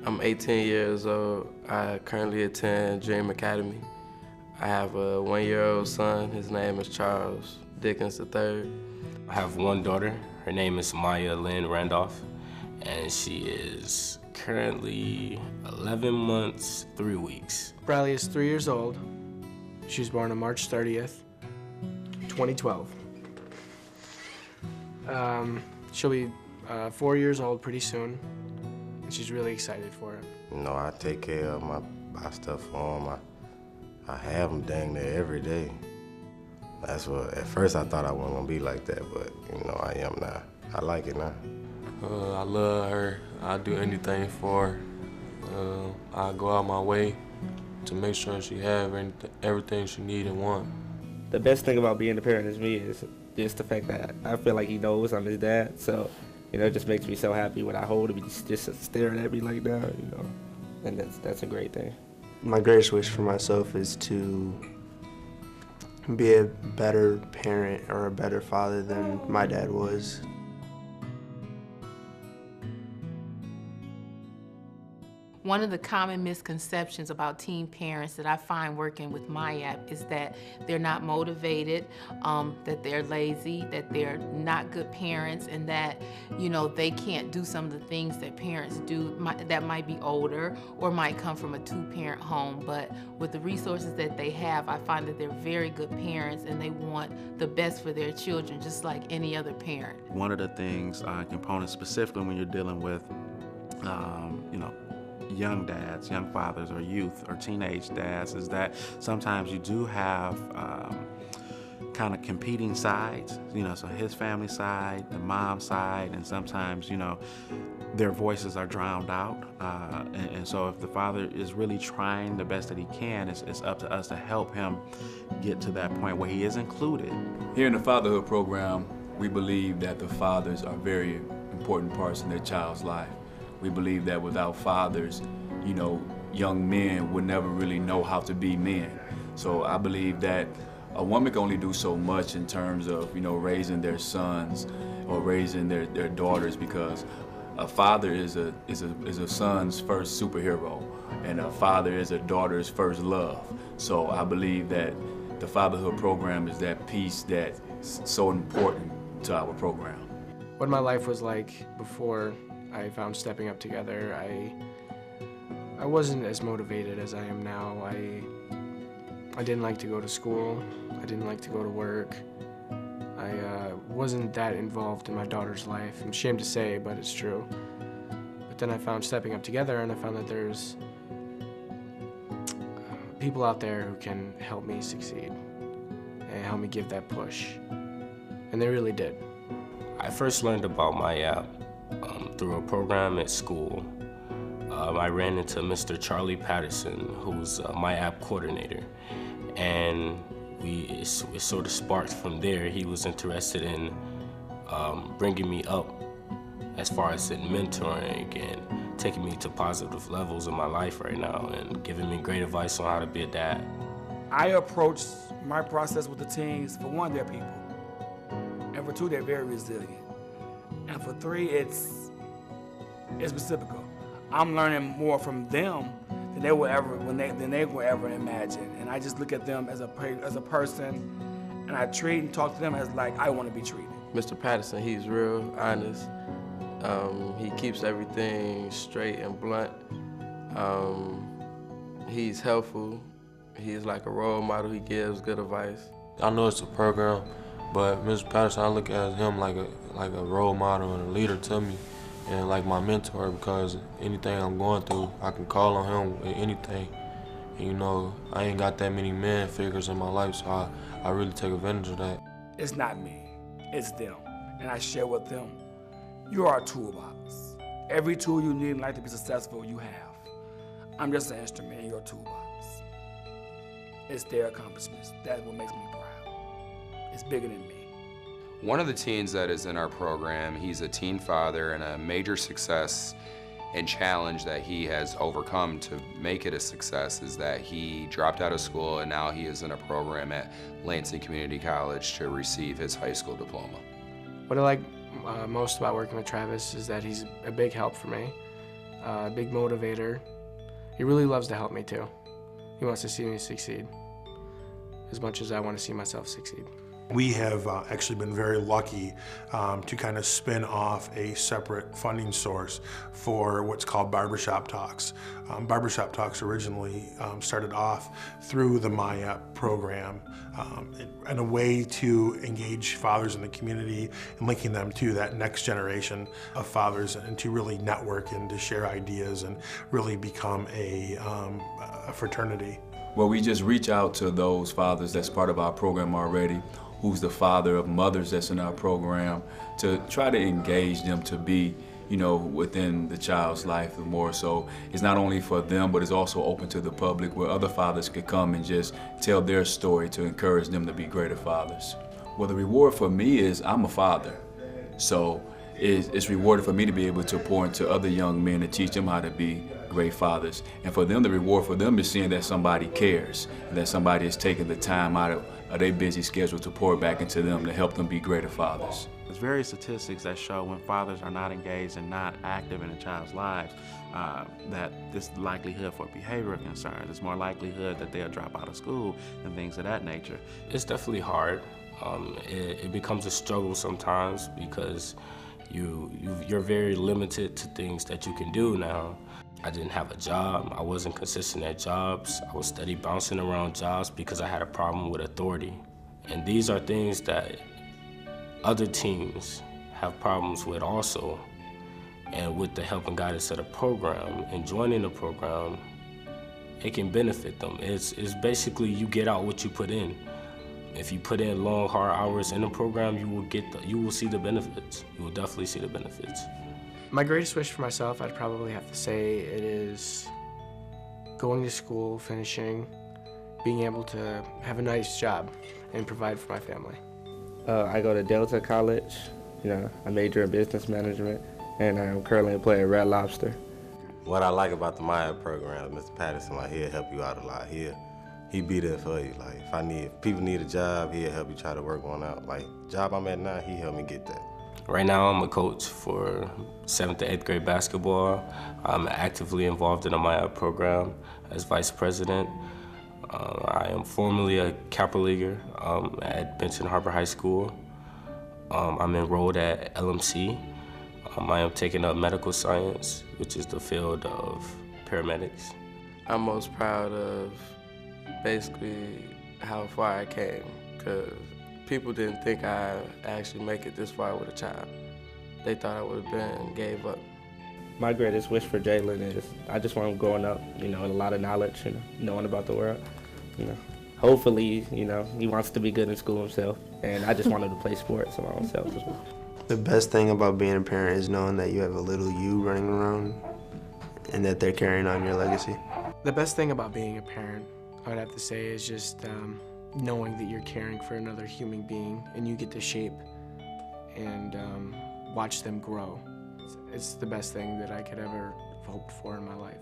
I'm 18 years old. I currently attend Dream Academy. I have a 1-year-old son. His name is Charles Dickens III. I have one daughter. Her name is Maya Lynn Randolph, and she is currently 11 months, 3 weeks. Bradley is 3 years old. She was born on March 30th, 2012. She'll be 4 years old pretty soon, and she's really excited for it. You know, I take care of my stuff for them. I have them dang near every day. That's what, at first I thought I wasn't gonna be like that, but you know, I am now. I like it now. I love her. I'll do anything for her. I go out my way to make sure she have everything she need and want. The best thing about being a parent is me is just the fact that I feel like he knows I'm his dad. So, you know, it just makes me so happy when I hold him. He's just staring at me like that, you know, and that's a great thing. My greatest wish for myself is to be a better parent or a better father than my dad was. One of the common misconceptions about teen parents that I find working with MI-APPP is that they're not motivated, that they're lazy, that they're not good parents, and that, you know, they can't do some of the things that parents do that might be older or might come from a two-parent home. But with the resources that they have, I find that they're very good parents and they want the best for their children, just like any other parent. One of the things, components specifically when you're dealing with, you know, young dads, young fathers, or youth, or teenage dads, is that sometimes you do have kind of competing sides, you know, so his family side, the mom side, and sometimes, you know, their voices are drowned out. And so if the father is really trying the best that he can, it's up to us to help him get to that point where he is included. Here in the Fatherhood Program, we believe that the fathers are very important parts in their child's life. We believe that without fathers, you know, young men would never really know how to be men. So I believe that a woman can only do so much in terms of, you know, raising their sons or raising their daughters, because a father is a son's first superhero, and a father is a daughter's first love. So I believe that the Fatherhood Program is that piece that's so important to our program. What my life was like before I found Stepping Up Together, I wasn't as motivated as I am now. I didn't like to go to school. I didn't like to go to work. I wasn't that involved in my daughter's life. I'm ashamed to say, but it's true. But then I found Stepping Up Together, and I found that there's people out there who can help me succeed and help me give that push. And they really did. I first learned about MI-APPP through a program at school. I ran into Mr. Charlie Patterson, who's a MI-APPP coordinator, and it sort of sparked from there. He was interested in bringing me up as far as in mentoring and taking me to positive levels in my life right now and giving me great advice on how to be a dad. I approach my process with the teens, for one, they're people, and for two, they're very resilient, and for three, it's reciprocal. I'm learning more from them than they will ever imagine, and I just look at them as a person, and I treat and talk to them as like I want to be treated. Mr. Patterson, he's real honest. He keeps everything straight and blunt. He's helpful. He's like a role model. He gives good advice. I know it's a program, but Mr. Patterson, I look at him like a role model and a leader to me, and like my mentor, because anything I'm going through, I can call on him with anything. And, you know, I ain't got that many man figures in my life, so I really take advantage of that. It's not me, it's them. And I share with them, you are a toolbox. Every tool you need in life to be successful, you have. I'm just an instrument in your toolbox. It's their accomplishments. That's what makes me proud. It's bigger than me. One of the teens that is in our program, he's a teen father, and a major success and challenge that he has overcome to make it a success is that he dropped out of school and now he is in a program at Lansing Community College to receive his high school diploma. What I like most about working with Travis is that he's a big help for me. big motivator. He really loves to help me too. He wants to see me succeed as much as I want to see myself succeed. We have actually been very lucky to kind of spin off a separate funding source for what's called Barbershop Talks. Barbershop Talks originally started off through the MI-APPP program in a way to engage fathers in the community and linking them to that next generation of fathers and to really network and to share ideas and really become a fraternity. Well, we just reach out to those fathers that's part of our program already, who's the father of mothers that's in our program, to try to engage them to be, within the child's life more so. It's not only for them, but it's also open to the public where other fathers could come and just tell their story to encourage them to be greater fathers. Well, the reward for me is I'm a father. So it's rewarding for me to be able to pour into other young men and teach them how to be great fathers. And for them, the reward for them is seeing that somebody cares, and that somebody is taking the time out of their busy schedule to pour back into them to help them be greater fathers. There's various statistics that show when fathers are not engaged and not active in a child's lives, that there's likelihood for behavioral concerns. There's more likelihood that they'll drop out of school and things of that nature. It's definitely hard. It becomes a struggle sometimes because you're very limited to things that you can do now. I didn't have a job. I wasn't consistent at jobs. I was steady bouncing around jobs because I had a problem with authority. And these are things that other teams have problems with also. And with the help and guidance of the program and joining the program, it can benefit them. It's basically you get out what you put in. If you put in long, hard hours in the program, you will see the benefits. You will definitely see the benefits. My greatest wish for myself, I'd probably have to say it is going to school, finishing, being able to have a nice job and provide for my family. I go to Delta College. I major in business management, and I'm currently playing Red Lobster. What I like about the MI-APPP program, Mr. Patterson, he'll help you out a lot. He be there for you. If people need a job, he'll help you try to work one out. The job I'm at now, he helped me get that. Right now, I'm a coach for 7th to 8th grade basketball. I'm actively involved in the MI-APPP program as vice president. I am formerly a Kappa Leaguer at Benton Harbor High School. I'm enrolled at LMC. I am taking up medical science, which is the field of paramedics. I'm most proud of basically how far I came, because people didn't think I'd actually make it this far with a child. They thought I would have been gave up. My greatest wish for Jalen is I just want him growing up, with a lot of knowledge, knowing about the world. Hopefully, he wants to be good in school himself, and I just want him to play sports for my own self as well. The best thing about being a parent is knowing that you have a little you running around and that they're carrying on your legacy. The best thing about being a parent, I would have to say, is just knowing that you're caring for another human being and you get to shape and watch them grow. It's the best thing that I could ever have hoped for in my life.